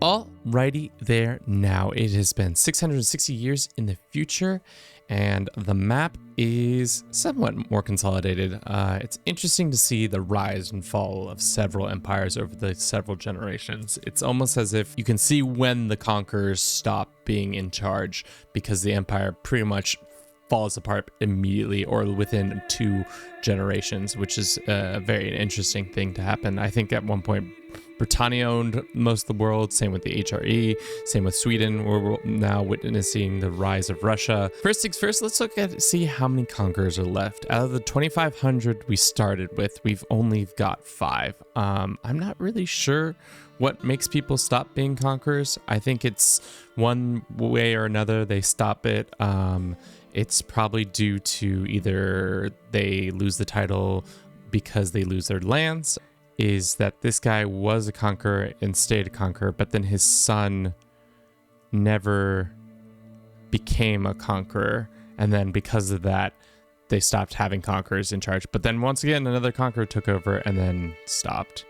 Alrighty there now. It has been 660 years in the future, and the map is somewhat more consolidated. It's interesting to see the rise and fall of several empires over the several generations. It's almost as if you can see when the conquerors stop being in charge, because the empire pretty much falls apart immediately or within 2 generations, which is a very interesting thing to happen. I think at one point Britannia owned most of the world, same with the HRE, same with Sweden. We're now witnessing the rise of Russia. First things first, let's see how many conquerors are left. Out of the 2,500 we started with, we've only got 5. I'm not really sure what makes people stop being conquerors. I think it's one way or another they stop it. It's probably due to either they lose the title because they lose their lands, is that this guy was a conqueror and stayed a conqueror, but then his son never became a conqueror, and then because of that they stopped having conquerors in charge. But then once again another conqueror took over and then stopped,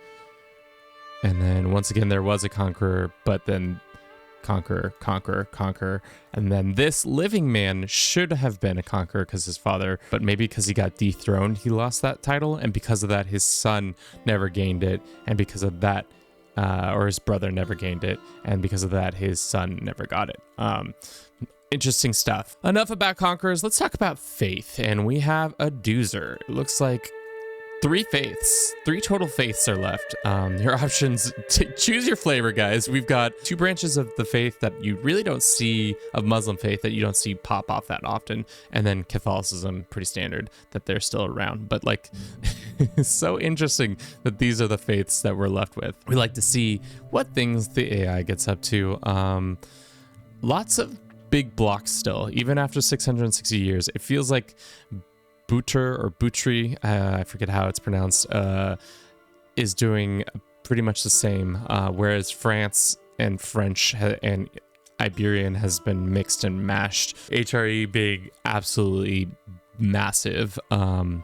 and then once again there was a conqueror, but then conquer, and then this living man should have been a conqueror because his father, but maybe because he got dethroned he lost that title, and because of that his son never gained it, and because of that or his brother never gained it, and because of that his son never got it. Interesting stuff. Enough about conquerors, let's talk about faith, and we have a doozer. It looks like 3 total faiths are left. Your options, choose your flavor, guys. We've got 2 branches of the faith that you really don't see, of Muslim faith that you don't see pop off that often, and then Catholicism, pretty standard that they're still around. But like, it's so interesting that these are the faiths that we're left with. We like to see what things the AI gets up to. Lots of big blocks still, even after 660 years. It feels like Butcher or Butri, I forget how it's pronounced, is doing pretty much the same, whereas France and French and Iberian has been mixed and mashed. HRE being absolutely massive.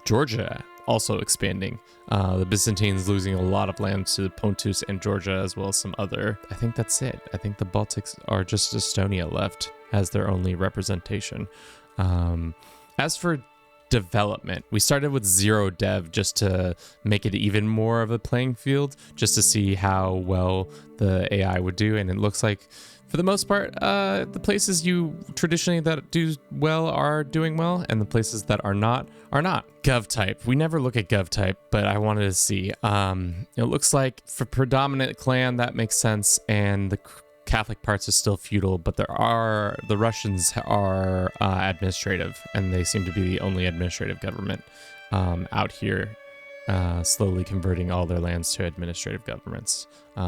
Georgia also expanding. The Byzantines losing a lot of land to Pontus and Georgia, as well as some other. I think that's it. I think the Baltics are just Estonia left as their only representation. As for development, we started with 0 dev just to make it even more of a playing field, just to see how well the AI would do, and it looks like for the most part the places you traditionally that do well are doing well, and the places that are not gov type. We never look at gov type, but I wanted to see. It looks like for predominant clan that makes sense, and the Catholic parts is still feudal, but the Russians are administrative, and they seem to be the only administrative government out here, slowly converting all their lands to administrative governments.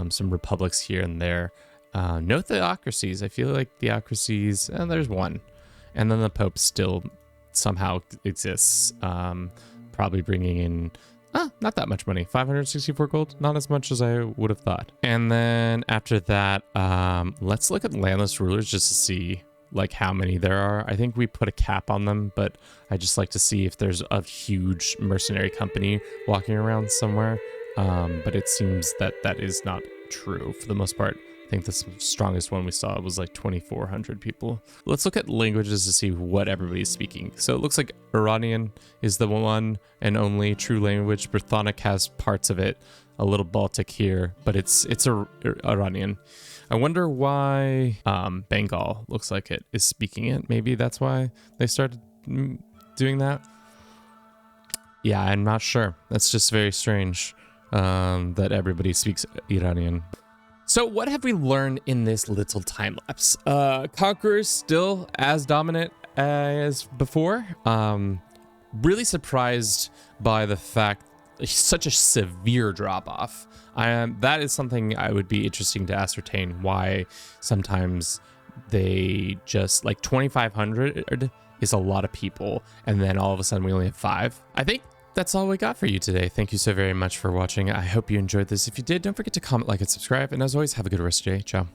Some republics here and there. No theocracies. I feel like theocracies, there's one, and then the Pope still somehow exists, probably bringing in not that much money. 564 gold, not as much as I would have thought. And then after that, let's look at landless rulers just to see like how many there are. I think we put a cap on them, but I just like to see if there's a huge mercenary company walking around somewhere. But it seems that that is not true for the most part. I think the strongest one we saw was like 2,400 people. Let's look at languages to see what everybody's speaking. So it looks like Iranian is the one and only true language. Brythonic has parts of it, a little Baltic here, but it's Iranian. I wonder why Bengal looks like it is speaking it. Maybe that's why they started doing that. Yeah, I'm not sure. That's just very strange that everybody speaks Iranian. So what have we learned in this little time lapse? Conquerors still as dominant as before. Really surprised by the fact such a severe drop off. That is something I would be interesting to ascertain, why sometimes they just like 2,500 is a lot of people, and then all of a sudden we only have 5. I think that's all we got for you today. Thank you so very much for watching. I hope you enjoyed this. If you did, don't forget to comment, like, and subscribe. And as always, have a good rest of your day. Ciao.